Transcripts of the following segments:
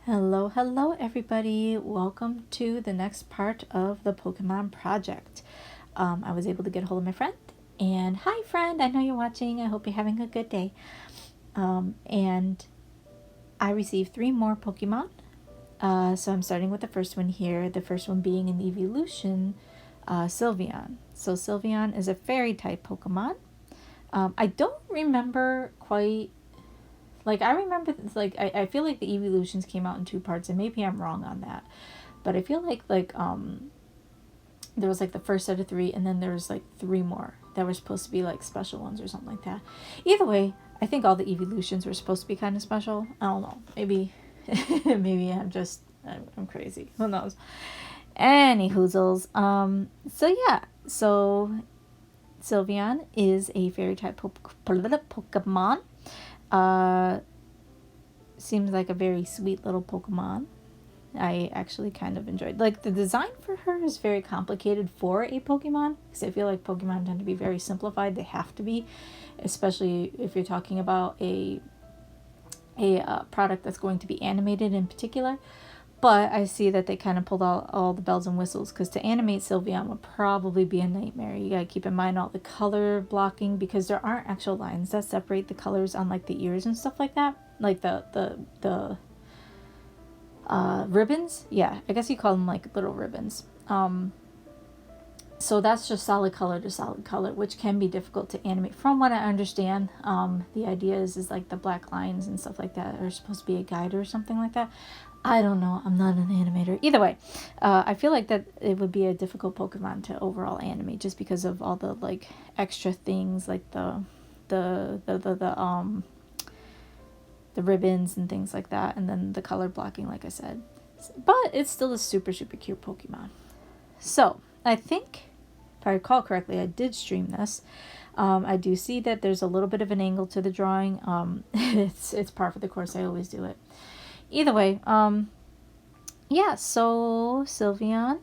Hello everybody. Welcome to the next part of the Pokemon project. I was able to get a hold of my friend, and hi friend, I know you're watching. I hope you're having a good day. And I received 3 more Pokemon. So I'm starting with the first one here. The first one being an evolution, Sylveon. So Sylveon is a fairy type Pokemon. I don't remember quite. I remember, I feel like the evolutions came out in 2 parts, and maybe I'm wrong on that. But I feel there was the first set of 3, and then there was 3 more that were supposed to be special ones or something like that. Either way, I think all the evolutions were supposed to be kind of special. I don't know. Maybe, maybe I'm crazy. Who knows? Any hoozles. So Sylveon is a fairy type Pokemon. Seems like a very sweet little Pokemon. I actually kind of enjoyed. The design for her is very complicated for a Pokemon, because I feel like Pokemon tend to be very simplified. They have to be, especially if you're talking about a product that's going to be animated in particular. But I see that they kind of pulled out all the bells and whistles, because to animate Sylveon would probably be a nightmare. You gotta keep in mind all the color blocking, because there aren't actual lines that separate the colors on the ears and stuff like that. The ribbons. Yeah, I guess you call them little ribbons. So that's just solid color to solid color, which can be difficult to animate. From what I understand, the idea is the black lines and stuff like that are supposed to be a guide or something like that. I don't know. I'm not an animator. Either way, I feel like that it would be a difficult Pokemon to overall animate, just because of all the extra things, the ribbons and things like that, and then the color blocking, like I said. But it's still a super cute Pokemon. So I think, if I recall correctly, I did stream this. I do see that there's a little bit of an angle to the drawing. It's par for the course. I always do it. Either way, yeah, so Sylveon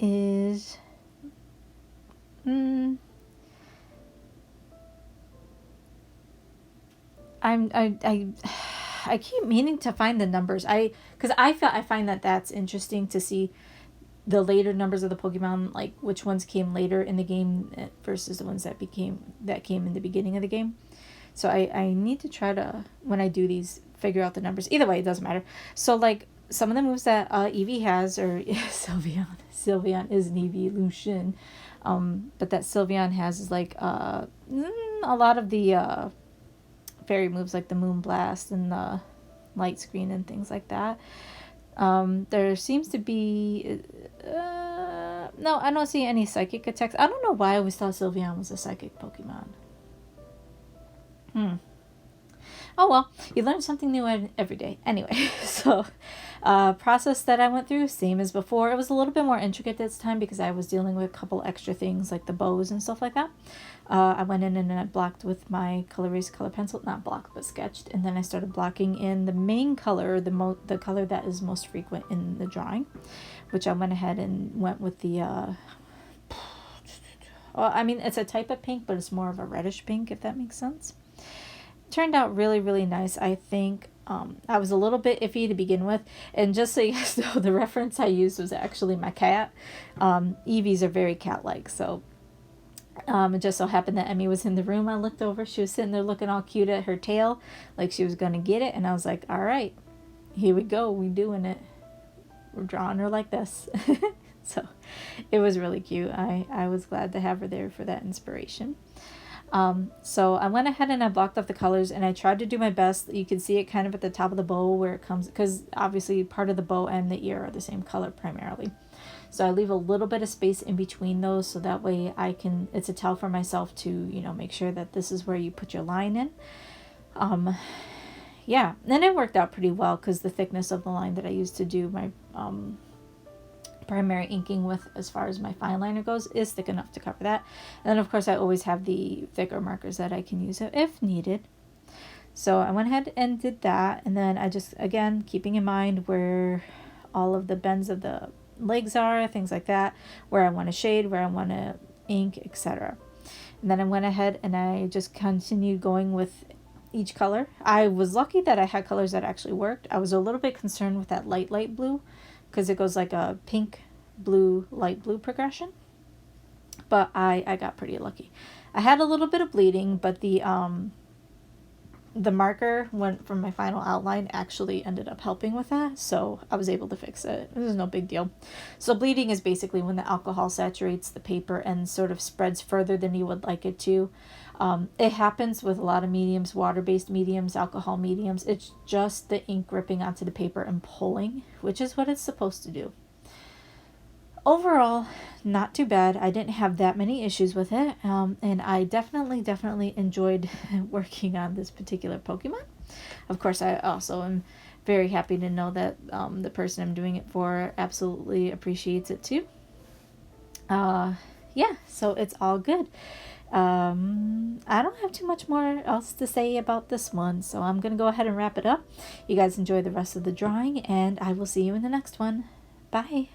is I keep meaning to find the numbers. Because I find that that's interesting to see the later numbers of the Pokemon, which ones came later in the game versus the ones that came in the beginning of the game. So I need to try to, when I do these, figure out the numbers. Either way, it doesn't matter. So some of the moves that Eevee has, or Sylveon is an evolution, but that Sylveon has is a lot of the fairy moves, like the Moon Blast and the Light Screen and things like that. There seems to be no, I don't see any psychic attacks. I don't know why I always thought Sylveon was a psychic Pokemon. Oh well, you learn something new every day. Anyway, so process that I went through, same as before. It was a little bit more intricate this time, because I was dealing with a couple extra things like the bows and stuff like that. I went in and I blocked with my color erase color pencil, not blocked but sketched, and then I started blocking in the main color, the color that is most frequent in the drawing, which I went ahead and went with the well, I mean, it's a type of pink, but it's more of a reddish pink, if that makes sense. Turned out really nice. I think I was a little bit iffy to begin with, and just so you guys know, the reference I used was actually my cat. Eevees are very cat-like, so it just so happened that Emmy was in the room. I looked over, she was sitting there looking all cute at her tail, like she was gonna get it, and I was like, all right, here we go, we doing it, we're drawing her like this. So it was really cute. I was glad to have her there for that inspiration. So I went ahead and I blocked off the colors, and I tried to do my best. You can see it kind of at the top of the bow where it comes, because obviously part of the bow and the ear are the same color primarily. So I leave a little bit of space in between those, so that way it's a tell for myself to, make sure that this is where you put your line in. Yeah, and it worked out pretty well, because the thickness of the line that I used to do my primary inking with, as far as my fine liner goes, is thick enough to cover that. And then of course I always have the thicker markers that I can use if needed. So I went ahead and did that, and then I just, again, keeping in mind where all of the bends of the legs are, things like that, where I want to shade, where I want to ink, etc. And then I went ahead and I just continued going with each color. I was lucky that I had colors that actually worked. I was a little bit concerned with that light blue because it goes like a pink, blue, light blue progression. But I got pretty lucky. I had a little bit of bleeding, but the marker went from my final outline actually ended up helping with that, so I was able to fix it. This is no big deal. So bleeding is basically when the alcohol saturates the paper and sort of spreads further than you would like it to. It happens with a lot of mediums, water-based mediums, alcohol mediums. It's just the ink ripping onto the paper and pulling, which is what it's supposed to do. Overall, not too bad. I didn't have that many issues with it, and I definitely enjoyed working on this particular Pokemon. Of course, I also am very happy to know that the person I'm doing it for absolutely appreciates it too. Yeah, so it's all good. I don't have too much more else to say about this one, so I'm going to go ahead and wrap it up. You guys enjoy the rest of the drawing, and I will see you in the next one. Bye.